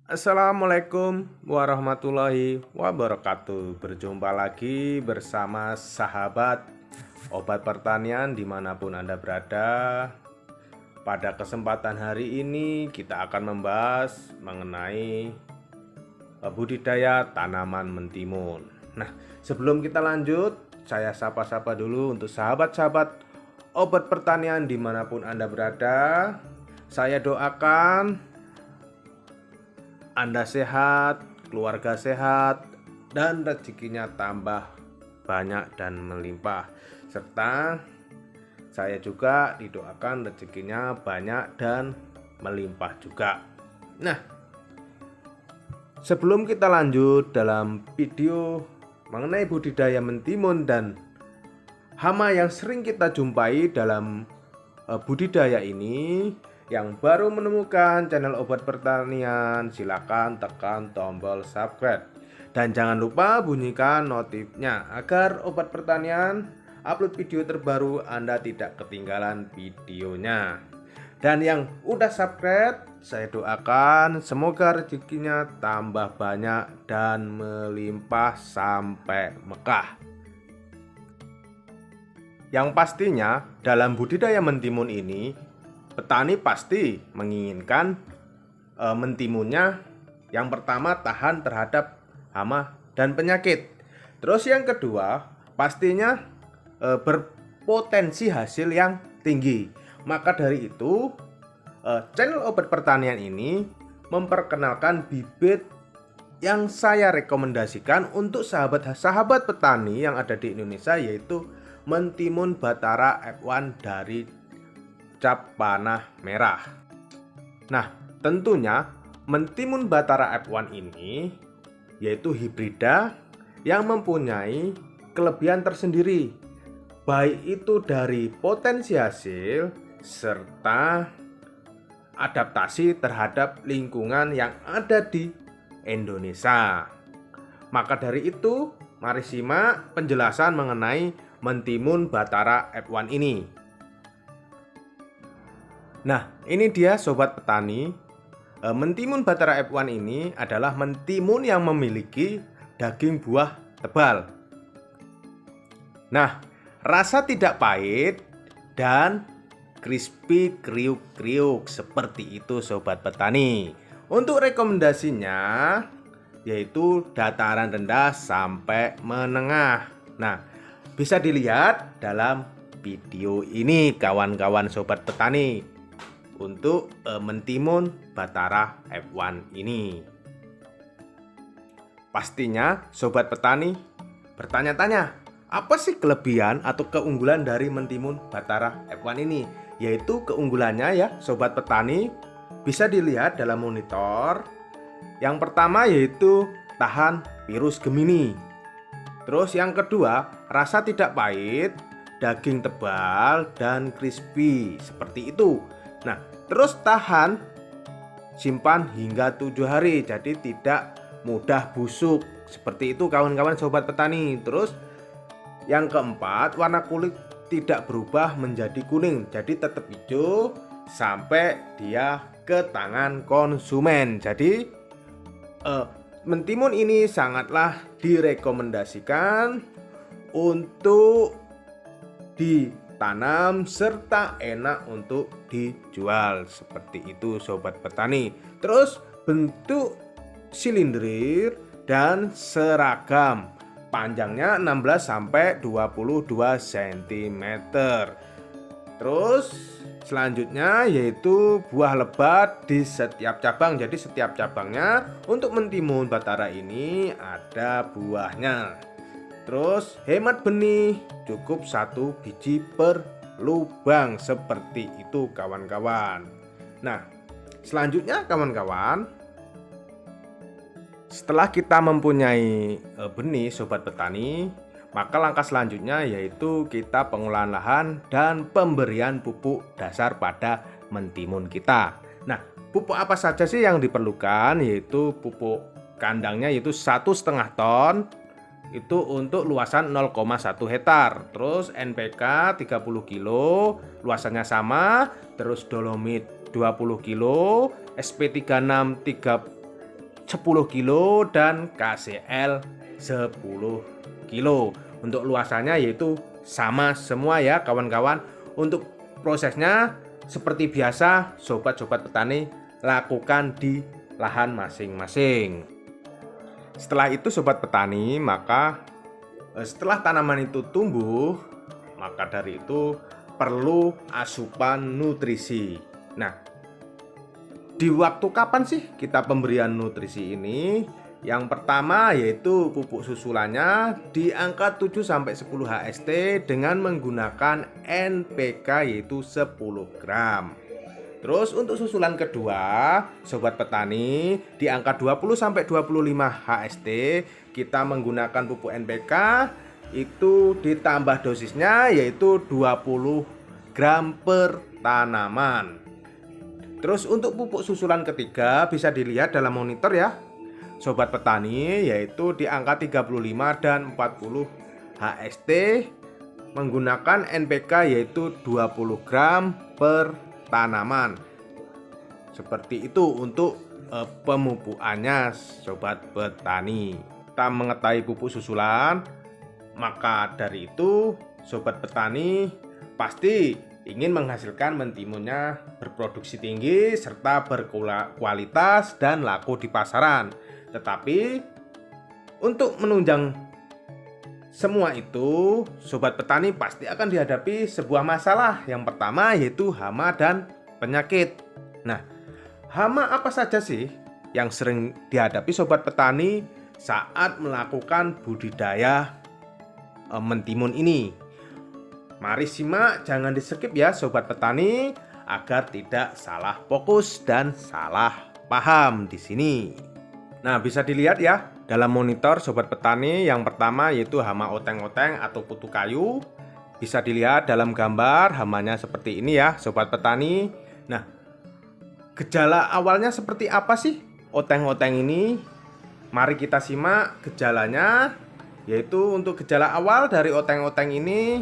Assalamualaikum warahmatullahi wabarakatuh. Berjumpa lagi bersama sahabat obat pertanian dimanapun Anda berada. Pada kesempatan hari ini kita akan membahas mengenai budidaya tanaman mentimun. Nah, sebelum kita lanjut, saya sapa-sapa dulu untuk sahabat-sahabat obat pertanian dimanapun Anda berada. Saya doakan Anda sehat, keluarga sehat, dan rezekinya tambah banyak dan melimpah. Serta saya juga didoakan rezekinya banyak dan melimpah juga. Nah, sebelum kita lanjut dalam video mengenai budidaya mentimun dan hama yang sering kita jumpai dalam budidaya ini, yang baru menemukan channel obat pertanian, silakan tekan tombol subscribe dan jangan lupa bunyikan notifnya agar obat pertanian upload video terbaru Anda tidak ketinggalan videonya. Dan yang udah subscribe, saya doakan semoga rezekinya tambah banyak dan melimpah sampai Mekah. Yang pastinya dalam budidaya mentimun ini, petani pasti menginginkan mentimunnya yang pertama tahan terhadap hama dan penyakit. Terus yang kedua pastinya berpotensi hasil yang tinggi. Maka dari itu channel obat pertanian ini memperkenalkan bibit yang saya rekomendasikan untuk sahabat-sahabat petani yang ada di Indonesia, yaitu Mentimun Batara F1 dari cap panah merah. Nah, tentunya Mentimun Batara F1 ini yaitu hibrida yang mempunyai kelebihan tersendiri, baik itu dari potensi hasil serta adaptasi terhadap lingkungan yang ada di Indonesia. Maka dari itu, mari simak penjelasan mengenai Mentimun Batara F1 ini. Nah, ini dia sobat petani. Mentimun Batara F1 ini adalah mentimun yang memiliki daging buah tebal. Nah, rasa tidak pahit dan crispy kriuk-kriuk seperti itu sobat petani. Untuk rekomendasinya yaitu dataran rendah sampai menengah. Nah, bisa dilihat dalam video ini kawan-kawan sobat petani untuk Mentimun Batara F1 ini. Pastinya sobat petani bertanya-tanya, apa sih kelebihan atau keunggulan dari Mentimun Batara F1 ini? Yaitu keunggulannya ya sobat petani bisa dilihat dalam monitor. Yang pertama yaitu tahan virus Gemini. Terus yang kedua, rasa tidak pahit, daging tebal dan crispy seperti itu. Nah, terus tahan simpan hingga 7 hari, jadi tidak mudah busuk. Seperti itu kawan-kawan sobat petani. Terus yang keempat, warna kulit tidak berubah menjadi kuning, jadi tetap hijau sampai dia ke tangan konsumen. Jadi mentimun ini sangatlah direkomendasikan untuk ditanam serta enak untuk dijual seperti itu sobat petani. Terus bentuk silindrir dan seragam, panjangnya 16 sampai 22 cm. Terus selanjutnya yaitu buah lebat di setiap cabang. Jadi setiap cabangnya untuk Mentimun Batara ini ada buahnya. Terus hemat benih, cukup 1 biji per lubang seperti itu kawan-kawan. Nah, selanjutnya kawan-kawan, setelah kita mempunyai benih sobat petani, maka langkah selanjutnya yaitu kita pengolahan lahan dan pemberian pupuk dasar pada mentimun kita. Nah, pupuk apa saja sih yang diperlukan? Yaitu pupuk kandangnya yaitu 1,5 ton itu untuk luasan 0,1 hektar. Terus NPK 30 kilo, luasannya sama. Terus dolomit 20 kilo, SP36 10 kilo dan KCL 10 kilo. Untuk luasannya yaitu sama semua ya kawan-kawan. Untuk prosesnya seperti biasa sobat-sobat petani lakukan di lahan masing-masing. Setelah itu sobat petani, maka setelah tanaman itu tumbuh, maka dari itu perlu asupan nutrisi. Nah, di waktu kapan sih kita pemberian nutrisi ini? Yang pertama yaitu pupuk susulannya di angka 7-10 HST dengan menggunakan NPK yaitu 10 gram. Terus untuk susulan kedua, sobat petani, di angka 20-25 HST kita menggunakan pupuk NPK itu ditambah dosisnya yaitu 20 gram per tanaman. Terus untuk pupuk susulan ketiga bisa dilihat dalam monitor ya sobat petani, yaitu di angka 35 dan 40 HST menggunakan NPK yaitu 20 gram per tanaman. Seperti itu untuk pemupukannya sobat petani. Kita mengetahui pupuk susulan, maka dari itu sobat petani pasti ingin menghasilkan mentimunnya berproduksi tinggi serta berkualitas dan laku di pasaran. Tetapi untuk menunjang semua itu, sobat petani pasti akan dihadapi sebuah masalah. Yang pertama yaitu hama dan penyakit. Nah, hama apa saja sih yang sering dihadapi sobat petani saat melakukan budidaya mentimun ini? Mari simak, jangan di skip ya sobat petani agar tidak salah fokus dan salah paham di sini. Nah, bisa dilihat ya dalam monitor sobat petani, yang pertama yaitu hama oteng-oteng atau kutu kayu. Bisa dilihat dalam gambar hamanya seperti ini ya sobat petani. Nah, gejala awalnya seperti apa sih oteng-oteng ini? Mari kita simak gejalanya. Yaitu untuk gejala awal dari oteng-oteng ini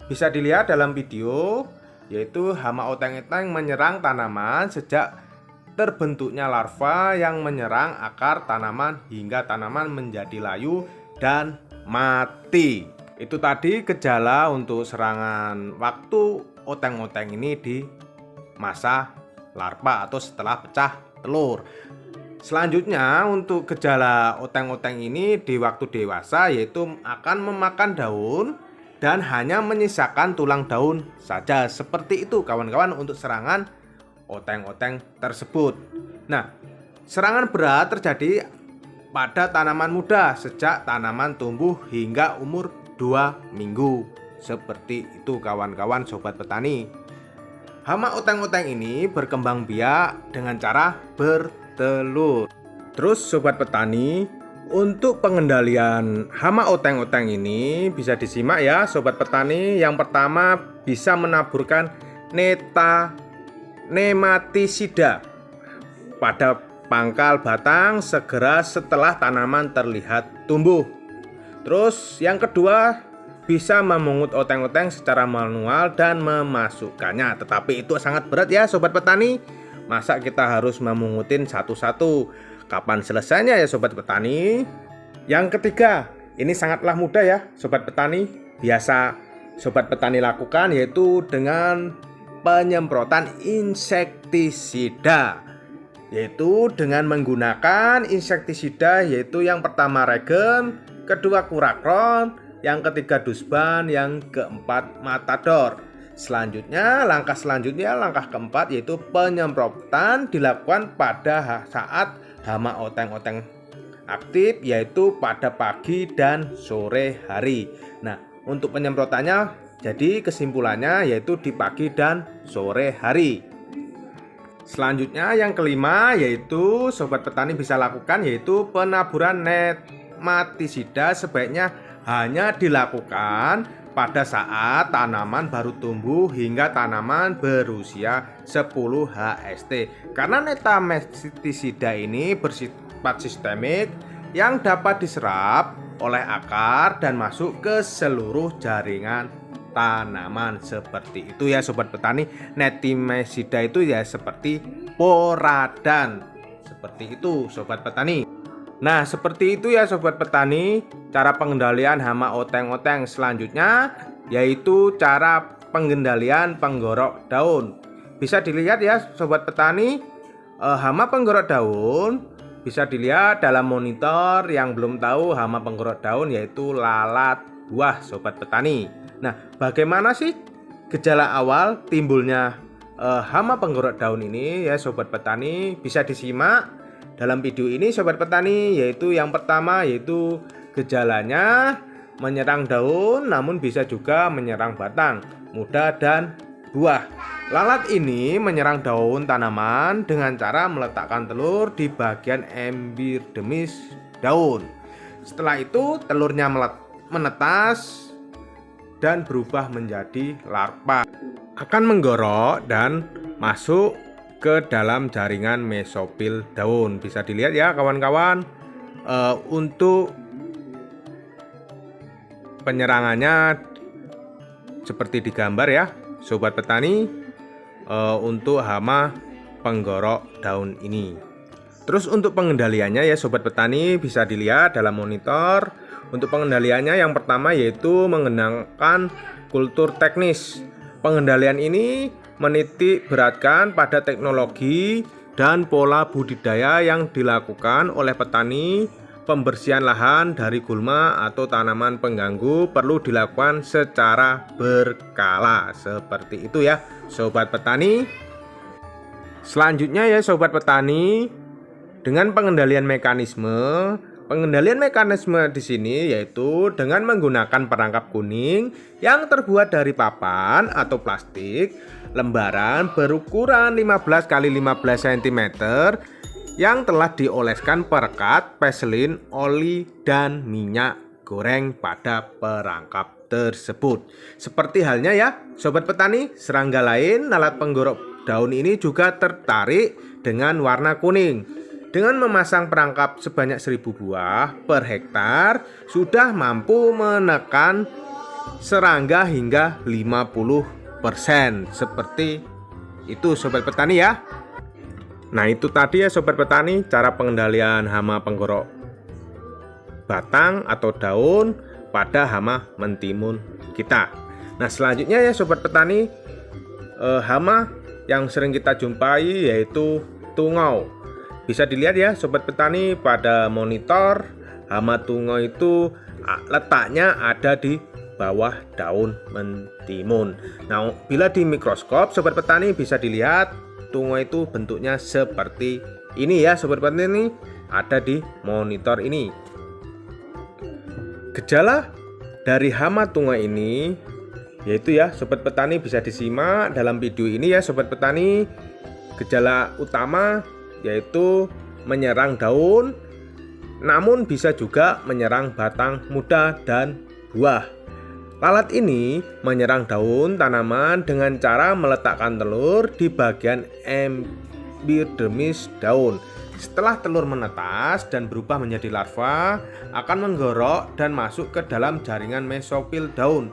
bisa dilihat dalam video, yaitu hama oteng-oteng menyerang tanaman sejak terbentuknya larva yang menyerang akar tanaman hingga tanaman menjadi layu dan mati. Itu tadi gejala untuk serangan waktu oteng-oteng ini di masa larva atau setelah pecah telur. Selanjutnya untuk gejala oteng-oteng ini di waktu dewasa yaitu akan memakan daun dan hanya menyisakan tulang daun saja. Seperti itu kawan-kawan untuk serangan oteng-oteng tersebut. Nah, serangan berat terjadi pada tanaman muda sejak tanaman tumbuh hingga umur 2 minggu. Seperti itu kawan-kawan sobat petani. Hama oteng-oteng ini berkembang biak dengan cara bertelur. Terus sobat petani, untuk pengendalian hama oteng-oteng ini bisa disimak ya sobat petani. Yang pertama bisa menaburkan nematisida pada pangkal batang segera setelah tanaman terlihat tumbuh. Terus yang kedua bisa memungut oteng-oteng secara manual dan memasukkannya. Tetapi itu sangat berat ya sobat petani. Masa kita harus memungutin satu-satu? Kapan selesainya ya sobat petani? Yang ketiga, ini sangatlah mudah ya sobat petani. Biasa sobat petani lakukan yaitu dengan penyemprotan insektisida, yaitu dengan menggunakan insektisida yaitu yang pertama Regen, kedua Kurakron, yang ketiga Dusban, yang keempat Matador. Selanjutnya langkah keempat yaitu penyemprotan dilakukan pada saat hama oteng-oteng aktif yaitu pada pagi dan sore hari. Nah, untuk penyemprotannya jadi kesimpulannya yaitu di pagi dan sore hari. Selanjutnya yang kelima yaitu sobat petani bisa lakukan yaitu penaburan nematisida sebaiknya hanya dilakukan pada saat tanaman baru tumbuh hingga tanaman berusia 10 HST. Karena nematisida ini bersifat sistemik yang dapat diserap oleh akar dan masuk ke seluruh jaringan tanaman. Seperti itu ya sobat petani. Nematisida itu ya seperti poradan. Seperti itu sobat petani. Nah, seperti itu ya sobat petani, cara pengendalian hama oteng-oteng. Selanjutnya yaitu cara pengendalian penggorok daun. Bisa dilihat ya sobat petani, hama penggorok daun bisa dilihat dalam monitor. Yang belum tahu hama penggorok daun yaitu lalat buah sobat petani. Nah, bagaimana sih gejala awal timbulnya hama penggorok daun ini ya sobat petani? Bisa disimak dalam video ini sobat petani, yaitu yang pertama yaitu gejalanya menyerang daun, namun bisa juga menyerang batang, muda dan buah. Lalat ini menyerang daun tanaman dengan cara meletakkan telur di bagian epidermis daun. Setelah itu telurnya menetas dan berubah menjadi larva, akan menggorok dan masuk ke dalam jaringan mesofil daun. Bisa dilihat ya kawan-kawan, untuk penyerangannya seperti digambar ya sobat petani, untuk hama penggorok daun ini. Terus untuk pengendaliannya ya sobat petani, bisa dilihat dalam monitor. Untuk pengendaliannya yang pertama yaitu menggunakan kultur teknis. Pengendalian ini menitik beratkan pada teknologi dan pola budidaya yang dilakukan oleh petani. Pembersihan lahan dari gulma atau tanaman pengganggu perlu dilakukan secara berkala. Seperti itu ya sobat petani. Selanjutnya ya sobat petani, dengan pengendalian mekanisme. Pengendalian mekanisme di sini yaitu dengan menggunakan perangkap kuning yang terbuat dari papan atau plastik lembaran berukuran 15 x 15 cm yang telah dioleskan perekat, vaselin, oli, dan minyak goreng pada perangkap tersebut. Seperti halnya ya sobat petani, serangga lain lalat penggorok daun ini juga tertarik dengan warna kuning. Dengan memasang perangkap sebanyak 1000 buah per hektar, sudah mampu menekan serangga hingga 50%. Seperti itu sobat petani ya. Nah, itu tadi ya sobat petani, cara pengendalian hama penggorok batang atau daun pada hama mentimun kita. Nah, selanjutnya ya sobat petani, hama yang sering kita jumpai yaitu tungau. Bisa dilihat ya sobat petani pada monitor, hama tungau itu letaknya ada di bawah daun mentimun. Nah, bila di mikroskop sobat petani bisa dilihat tungau itu bentuknya seperti ini ya sobat petani, ada di monitor ini. Gejala dari hama tungau ini yaitu ya sobat petani bisa disimak dalam video ini ya sobat petani. Gejala utama yaitu menyerang daun, namun bisa juga menyerang batang muda dan buah. Lalat ini menyerang daun tanaman dengan cara meletakkan telur di bagian epidermis daun. Setelah telur menetas dan berubah menjadi larva, akan menggorok dan masuk ke dalam jaringan mesofil daun.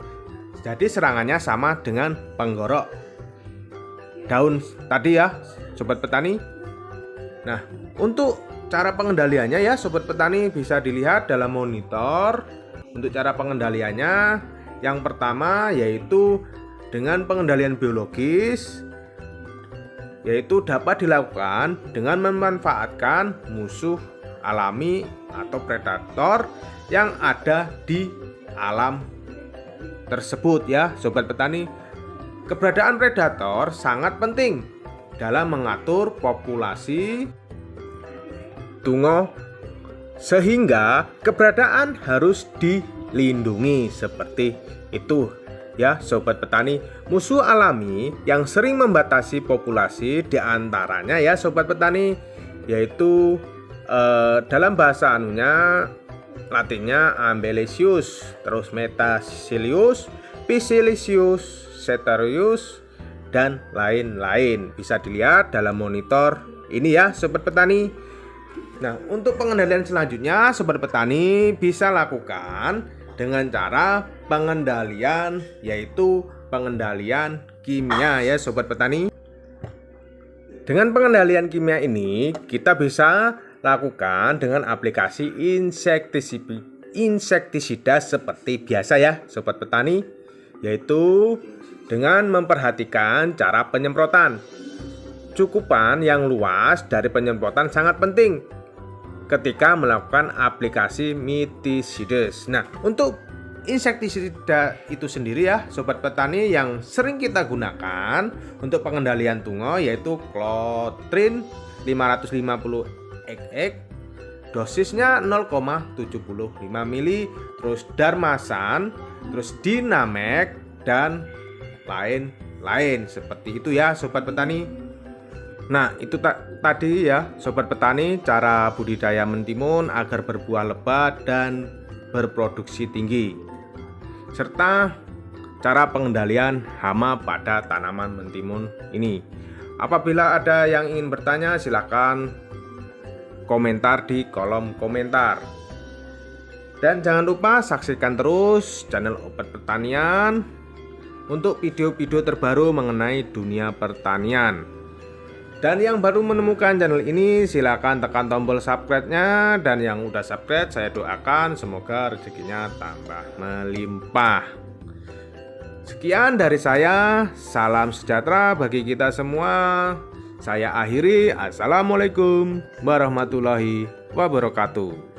Jadi serangannya sama dengan penggorok daun tadi ya sobat petani. Nah, untuk cara pengendaliannya ya sobat petani bisa dilihat dalam monitor. Untuk cara pengendaliannya yang pertama yaitu dengan pengendalian biologis, yaitu dapat dilakukan dengan memanfaatkan musuh alami atau predator yang ada di alam tersebut ya sobat petani. Keberadaan predator sangat penting dalam mengatur populasi tungau, sehingga keberadaan harus dilindungi seperti itu ya sobat petani. Musuh alami yang sering membatasi populasi diantaranya ya sobat petani, yaitu dalam bahasa anunya latinnya Ambelicius, terus Metacilius, Piscilicius, Ceterius, dan lain-lain. Bisa dilihat dalam monitor ini ya sobat petani. Nah, untuk pengendalian selanjutnya sobat petani bisa lakukan dengan cara pengendalian, yaitu pengendalian kimia ya sobat petani. Dengan pengendalian kimia ini, kita bisa lakukan dengan aplikasi insektisida seperti biasa ya, sobat petani, yaitu dengan memperhatikan cara penyemprotan. Cakupan yang luas dari penyemprotan sangat penting ketika melakukan aplikasi mitisides. Nah, untuk insektisida itu sendiri ya, sobat petani, yang sering kita gunakan untuk pengendalian tungau yaitu Clotrin 550 xx, dosisnya 0,75 mili, terus Darmasan, terus Dinamek, dan lain-lain seperti itu ya, sobat petani. Nah, itu tadi ya, sobat petani, cara budidaya mentimun agar berbuah lebat dan berproduksi tinggi, serta cara pengendalian hama pada tanaman mentimun ini. Apabila ada yang ingin bertanya, silakan komentar di kolom komentar. Dan jangan lupa saksikan terus channel Obat Pertanian untuk video-video terbaru mengenai dunia pertanian. Dan yang baru menemukan channel ini, silakan tekan tombol subscribe-nya. Dan yang udah subscribe, saya doakan semoga rezekinya tambah melimpah. Sekian dari saya, salam sejahtera bagi kita semua. Saya akhiri, assalamualaikum warahmatullahi wabarakatuh.